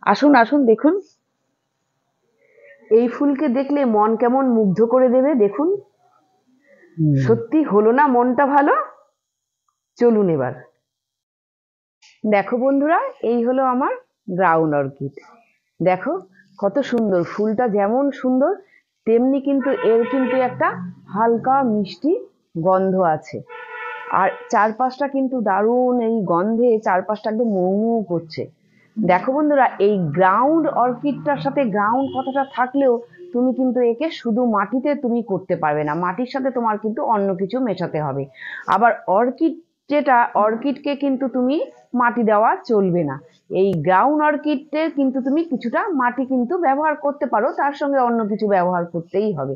আসুন আসুন দেখুন, এই ফুলকে দেখলে মন কেমন মুগ্ধ করে দেবে। দেখুন, সত্যি হলো না মনটা ভালো? চলুন এবার দেখো বন্ধুরা, এই হলো আমার গ্রাউন্ড অর্কিড। দেখো কত সুন্দর, ফুলটা যেমন সুন্দর তেমনি কিন্তু এর কিন্তু একটা হালকা মিষ্টি গন্ধ আছে। আর চারপাশটা কিন্তু দারুণ, এই গন্ধে চারপাশটা একদম মৌ মৌ করছে। দেখো বন্ধুরা, এই গ্রাউন্ড অর্কিডটার সাথে গ্রাউন্ড কথাটা থাকলেও তুমি কিন্তু একে শুধু মাটিতে তুমি করতে পারবে না, মাটির সাথে তোমার কিন্তু অন্য কিছু মেশাতে হবে। আবার অর্কিড, যেটা অর্কিডকে কিন্তু তুমি মাটি দেওয়া চলবে না। এই গ্রাউন্ড অর্কিডে কিন্তু তুমি কিছুটা মাটি কিন্তু ব্যবহার করতে পারো, তার সঙ্গে অন্য কিছু ব্যবহার করতেই হবে।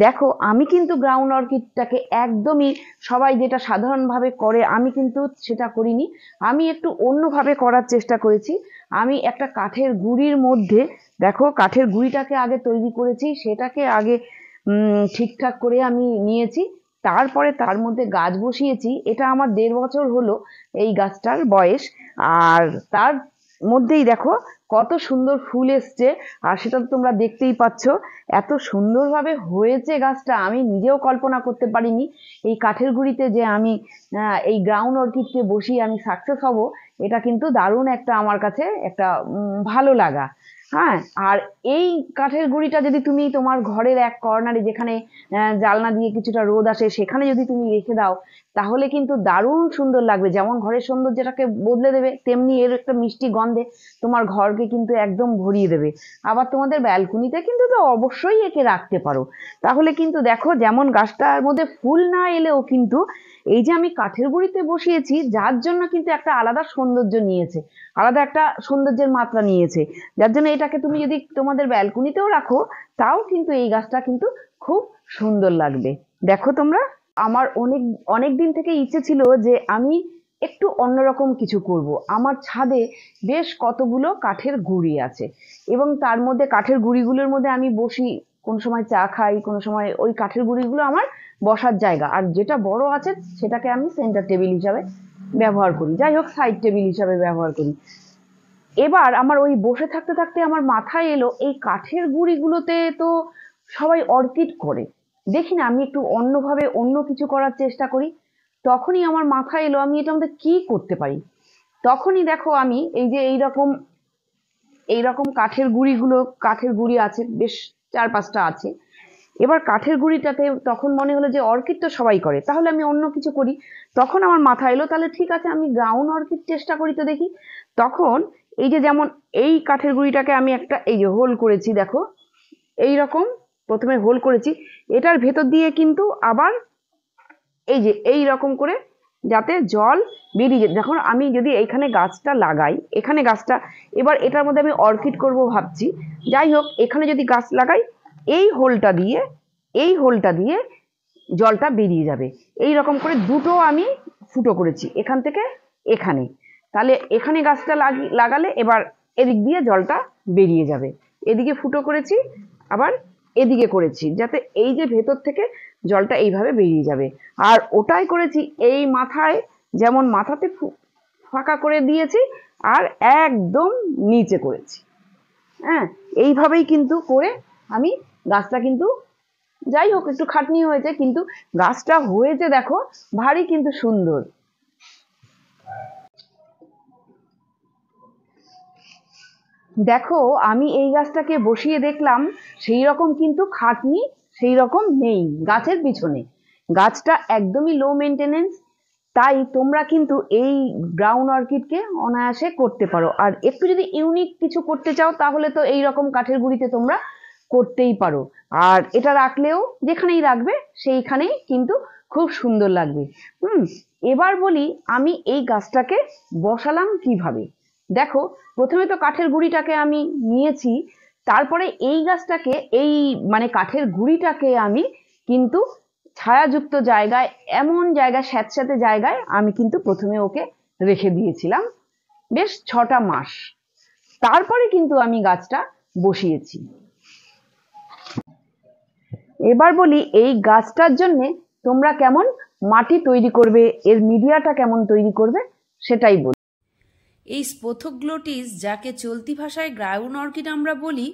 দেখো আমি কিন্তু গ্রাউন্ড অর্কিডটাকে একদমই সবাই যেটা সাধারণভাবে করে আমি কিন্তু সেটা করিনি। আমি একটু অন্যভাবে করার চেষ্টা করেছি। আমি একটা কাঠের গুঁড়ির মধ্যে, দেখো কাঠের গুঁড়িটাকে আগে তৈরি করেছি, সেটাকে আগে ঠিকঠাক করে আমি নিয়েছি। তারপরে তার মধ্যে গাছ বসিয়েছি। এটা আমার 1.5 বছর হলো এই গাছটার বয়স। আর তার মধ্যেই দেখো কত সুন্দর ফুল এসছে। আর সেটা তো তোমরা দেখতেই পাচ্ছ, এত সুন্দরভাবে হয়েছে গাছটা, আমি নিজেও কল্পনা করতে পারিনি এই কাঠের গুঁড়িতে যে আমি এই গ্রাউন্ড অর্কিডকে বসিয়ে আমি সাকসেস হব। এটা কিন্তু দারুণ একটা আমার কাছে একটা ভালো লাগা। হ্যাঁ, আর এই কাঠের গুঁড়িটা যদি তুমি তোমার ঘরের এক কর্নারে, যেখানে জানলা দিয়ে কিছুটা রোদ আসে, সেখানে যদি তুমি রেখে দাও, তাহলে কিন্তু দারুণ সুন্দর লাগবে। যেমন ঘরের সৌন্দর্যটাকে বদলে দেবে, তেমনি এর একটা মিষ্টি গন্ধে তোমার ঘরকে কিন্তু একদম ভরিয়ে দেবে। আবার তোমাদের ব্যালকনিতে কিন্তু তো অবশ্যই একে রাখতে পারো। তাহলে কিন্তু দেখো, যেমন গাছটার মধ্যে ফুল না এলেও কিন্তু এই যে আমি কাঠের গুঁড়িতে বসিয়েছি, যার জন্য কিন্তু একটা আলাদা সৌন্দর্য নিয়েছে, আলাদা একটা সৌন্দর্যের মাত্রা নিয়েছে। যার জন্য এটাকে তুমি যদি তোমাদের ব্যালকনিতেও রাখো, তাও কিন্তু এই গাছটা কিন্তু খুব সুন্দর লাগবে। দেখো তোমরা, আমার অনেক অনেক দিন থেকে ইচ্ছে ছিল যে আমি একটু অন্যরকম কিছু করব। আমার ছাদে বেশ কতগুলো কাঠের গুঁড়ি আছে, এবং তার মধ্যে কাঠের গুঁড়িগুলোর মধ্যে আমি বসি, কোন সময় চা খাই, কোন সময় ওই কাঠের গুঁড়িগুলো আমার বসার জায়গা। আর যেটা বড় আছে সেটাকে আমি সেন্টার টেবিল হিসাবে ব্যবহার করি, যাই হোক সাইড টেবিল হিসাবে ব্যবহার করি। এবার আমার ওই বসে থাকতে থাকতে আমার মাথায় এলো, এই কাঠের গুঁড়িগুলোতে তো সবাই অর্কিড করে, দেখি না আমি একটু অন্যভাবে অন্য কিছু করার চেষ্টা করি। তখনই আমার মাথায় এলো আমি এটা আমাদের কি করতে পারি। তখনই দেখো আমি এই যে এইরকম এইরকম কাঠের গুঁড়ি আছে বেশ 4-5টা আছে। এবার কাঠের গুঁড়িটাতে তখন মনে হলো যে অর্কিড তো সবাই করে, তাহলে আমি অন্য কিছু করি। তখন আমার মাথায় এলো, তাহলে ঠিক আছে আমি গ্রাউন্ড অর্কিড চেষ্টা করি তো দেখি। তখন এই যে যেমন এই কাঠের গুঁড়িটাকে আমি একটা এই যে হোল করেছি, দেখো এই রকম প্রথমে হোল করেছি, এটার ভেতর দিয়ে কিন্তু আবার এই যে এই রকম করে যাতে জল বেরিয়ে যায়। দেখুন, আমি যদি এইখানে গাছটা লাগাই, এখানে গাছটা, এবার এটার মধ্যে আমি অর্কিড করব ভাবছি, যাই হোক এখানে যদি গাছ লাগাই, এই হোলটা দিয়ে এই হোলটা দিয়ে জলটা বেরিয়ে যাবে। এই রকম করে দুটো আমি ফুটো করেছি, এখান থেকে এখানে। তাহলে এখানে গাছটা লাগালে এবার এদিক দিয়ে জলটা বেরিয়ে যাবে। এদিকে ফুটো করেছি, আবার এদিকে করেছি, যাতে এই যে ভেতর থেকে জলটা এইভাবে বেরিয়ে যাবে। আর ওটাই করেছি এই মাথায়, যেমন মাথাতে ফাঁকা করে দিয়েছি, আর একদম নিচে করেছি। হ্যাঁ, এইভাবেই কিন্তু করে আমি গাছটা কিন্তু, যাই হোক একটু খাটনি হয়েছে, কিন্তু গাছটা হয়েছে দেখো ভারী কিন্তু সুন্দর। দেখো আমি এই গাছটাকে বসিয়ে দেখলাম, সেই রকম কিন্তু খাটনি সেই রকম নেই গাছের পিছনে। গাছটা একদমই লো মেনটেনেন্স। তাই তোমরা কিন্তু এই গ্রাউন্ড অর্কিডকে অনায়াসে করতে পারো। আর একটু যদি ইউনিক কিছু করতে চাও, তাহলে তো এই রকম কাঠের গুঁড়িতে তোমরা করতেই পারো। আর এটা রাখলেও যেখানেই রাখবে সেইখানেই কিন্তু খুব সুন্দর লাগবে। এবার বলি আমি এই গাছটাকে বসালাম কিভাবে। দেখো, প্রথমে তো কাঠের গুঁড়িটাকে আমি নিয়েছি, তারপরে এই গাছটাকে এই মানে কাঠের গুঁড়িটাকে আমি কিন্তু ছায়াযুক্ত জায়গায়, এমন জায়গায় স্যাঁতস্যাঁতে জায়গায় আমি কিন্তু প্রথমে ওকে রেখে দিয়েছিলাম বেশ 6টা মাস। তারপরে কিন্তু আমি গাছটা বসিয়েছি। এবার বলি এই গাছটার জন্যে তোমরা কেমন মাটি তৈরি করবে, এর মিডিয়াটা কেমন তৈরি করবে, সেটাই বলি। এই স্পোথোগ্লোটিস, যাকে চলতি ভাষায় গ্রাউন্ড অর্কিড আমরা বলি,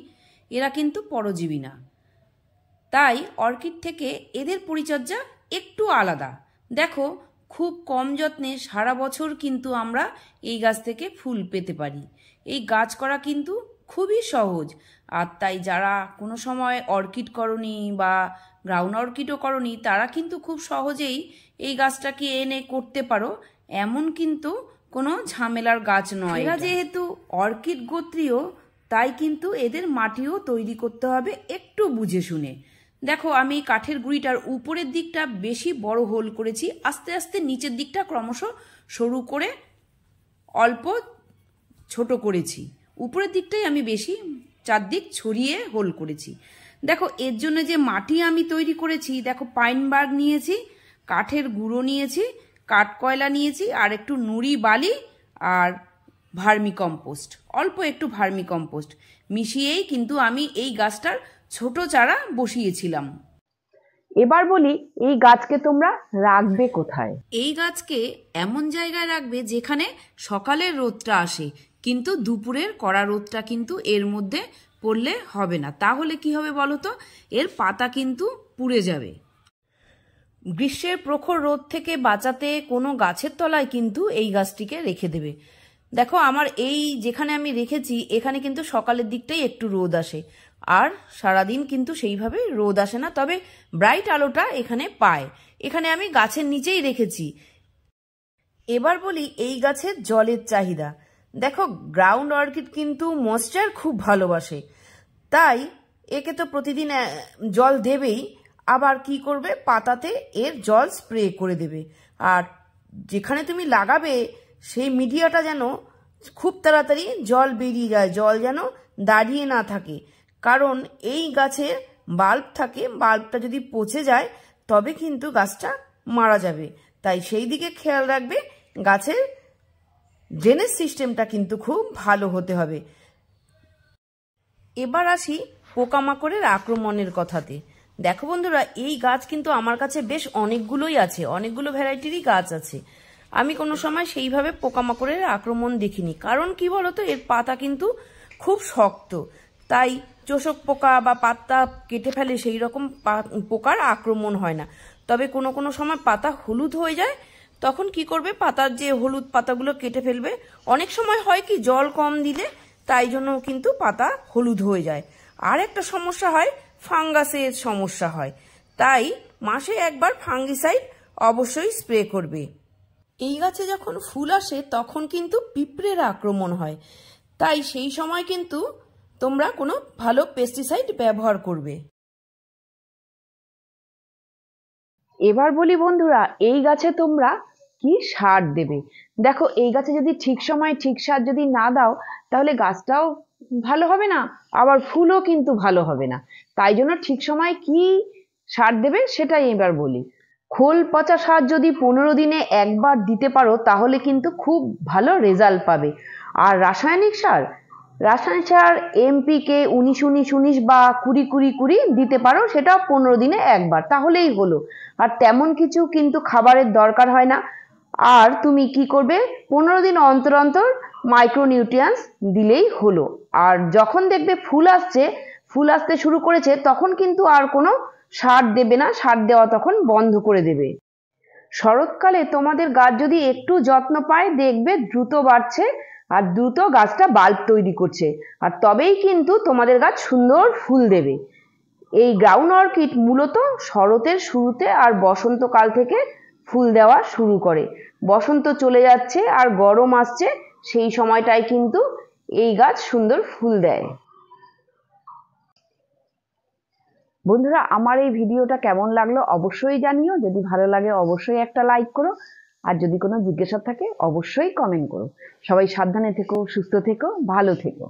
এরা কিন্তু পরজীবী না। তাই অর্কিড থেকে এদের পরিচর্যা একটু আলাদা। দেখো, খুব কম যত্নে সারা বছর কিন্তু আমরা এই গাছ থেকে ফুল পেতে পারি। এই গাছ করা কিন্তু খুবই সহজ। আর তাই যারা কোনো সময় অর্কিড করনি বা গ্রাউন্ড অর্কিডও করনি, তারা কিন্তু খুব সহজেই এই গাছটাকে এনে করতে পারো। এমন কিন্তু কোনো ঝামেলার গাছ নয়। এরা যেহেতু অর্কিড গোত্রীয়, তাই কিন্তু এদের মাটিও তৈরি করতে হবে একটু বুঝে শুনে। দেখো, আমি কাঠের গুঁড়িটার উপরের দিকটা বেশি বড় হোল করেছি, আস্তে আস্তে নিচের দিকটা ক্রমশ সরু করে অল্প ছোট করেছি। উপরের দিকটাই আমি বেশি চারদিক ছড়িয়ে হোল করেছি। দেখো, এর জন্য যে মাটি আমি তৈরি করেছি, দেখো পাইন বার্গ নিয়েছি, কাঠের গুঁড়ো নিয়েছি, কাঠ কয়লা নিয়েছি, আর একটু নুড়ি বালি আর ভার্মি কম্পোস্ট, অল্প একটু ভার্মি কম্পোস্ট মিশিয়েই কিন্তু আমি এই গাছটার ছোট চারা বসিয়েছিলাম। এবার বলি, এই গাছকে তোমরা রাখবে কোথায়? এই গাছকে এমন জায়গায় রাখবে যেখানে সকালের রোদটা আসে, কিন্তু দুপুরের কড়া রোদটা কিন্তু এর মধ্যে পড়লে হবে না। তাহলে কি হবে বলো তো? এর পাতা কিন্তু পুড়ে যাবে। গ্রীষ্মের প্রখর রোদ থেকে বাঁচাতে কোনো গাছের তলায় কিন্তু এই গাছটিকে রেখে দেবে। দেখো, আমার এই যেখানে আমি রেখেছি, এখানে কিন্তু সকালের দিকটাই একটু রোদ আসে, আর সারাদিন কিন্তু সেইভাবে রোদ আসে না, তবে ব্রাইট আলোটা এখানে পায়। এখানে আমি গাছের নিচেই রেখেছি। এবার বলি এই গাছের জলের চাহিদা। দেখো, গ্রাউন্ড অর্কিড কিন্তু ময়েশ্চার খুব ভালোবাসে, তাই একে তো প্রতিদিন জল দেবেই, আবার কি করবে, পাতাতে এর জল স্প্রে করে দেবে। আর যেখানে তুমি লাগাবে সেই মিডিয়াটা যেন খুব তাড়াতাড়ি জল বেরিয়ে যায়, জল যেন দাঁড়িয়ে না থাকে, কারণ এই গাছের বাল্ব থাকে, বাল্বটা যদি পচে যায় তবে কিন্তু গাছটা মারা যাবে। তাই সেই দিকে খেয়াল রাখবে। গাছের ড্রেনেজ সিস্টেমটা কিন্তু খুব ভালো হতে হবে। এবার আসি পোকামাকড়ের আক্রমণের কথাতে। দেখো বন্ধুরা, এই গাছ কিন্তু আমার কাছে বেশ অনেকগুলোই আছে, অনেকগুলো ভ্যারাইটিরই গাছ আছে। আমি কোনো সময় সেইভাবে পোকামাকড়ের আক্রমণ দেখিনি, কারণ কি বলতো, এর পাতা কিন্তু খুব শক্ত, তাই চোষক পোকা বা পাতা কেটে ফেলে সেই রকম পোকার আক্রমণ হয় না। তবে কোনো কোনো সময় পাতা হলুদ হয়ে যায়, তখন কি করবে, পাতার যে হলুদ পাতাগুলো কেটে ফেলবে। অনেক সময় হয় কি, জল কম দিলে, তাই জন্য কিন্তু পাতা হলুদ হয়ে যায়। আর একটা সমস্যা হয়, ফাঙ্গাসের সমস্যা হয়, তাই মাসে একবার ফাঙ্গিসাইড অবশ্যই স্প্রে করবে। এই গাছে যখন ফুল আসে তখন কিন্তু পিঁপড়ের আক্রমণ হয়, তাই সেই সময় কিন্তু তোমরা কোনো ভালো পেস্টিসাইড ব্যবহার করবে। এবার বলি বন্ধুরা, এই গাছে তোমরা কি সার দেবে। দেখো, এই গাছে যদি ঠিক সময় ঠিক সার যদি না দাও, তাহলে গাছটাও ভালো হবে না, আবার ফুলও কিন্তু ভালো হবে না। তাই জন্য ঠিক সময় কি সার দেবে সেটাই এবার বলি। খোল পচা সার যদি 15 দিনে একবার দিতে পারো, তাহলে কিন্তু খুব ভালো রেজাল্ট পাবে। আর রাসায়নিক সার এমপিকে 19-19-19 বা 20-20-20 দিতে পারো, সেটাও 15 দিনে একবার, তাহলেই হলো। আর তেমন কিছু কিন্তু খাবারের দরকার হয় না। আর তুমি কি করবে, 15 দিন অন্তর অন্তর মাইক্রোনিউট্রিয়েন্টস দিলেই হলো। আর যখন দেখবে ফুল আসতে শুরু করেছে, তখন কিন্তু আর কোনো সার দেবে না, সার দেওয়া তখন বন্ধ করে দেবে। শরৎকালে তোমাদের গাছ যদি একটু যত্ন পায়, দেখবে দ্রুত বাড়ছে আর দ্রুত গাছটা বাল্ব তৈরি করছে, আর তবেই কিন্তু তোমাদের গাছ সুন্দর ফুল দেবে। এই গ্রাউন্ড অর্কিড মূলত শরতের শুরুতে আর বসন্তকাল থেকে ফুল দেওয়া শুরু করে। বসন্ত চলে যাচ্ছে আর গরম আসছে, সেই সময়টায় কিন্তু এই গাছ সুন্দর ফুল দেয়। বন্ধুরা, আমার এই ভিডিওটা কেমন লাগলো অবশ্যই জানিও। যদি ভালো লাগে অবশ্যই একটা লাইক করো, আর যদি কোনো জিজ্ঞাসা থাকে অবশ্যই কমেন্ট করো। সবাই সাবধানে থেকো, সুস্থ থেকো, ভালো থেকো।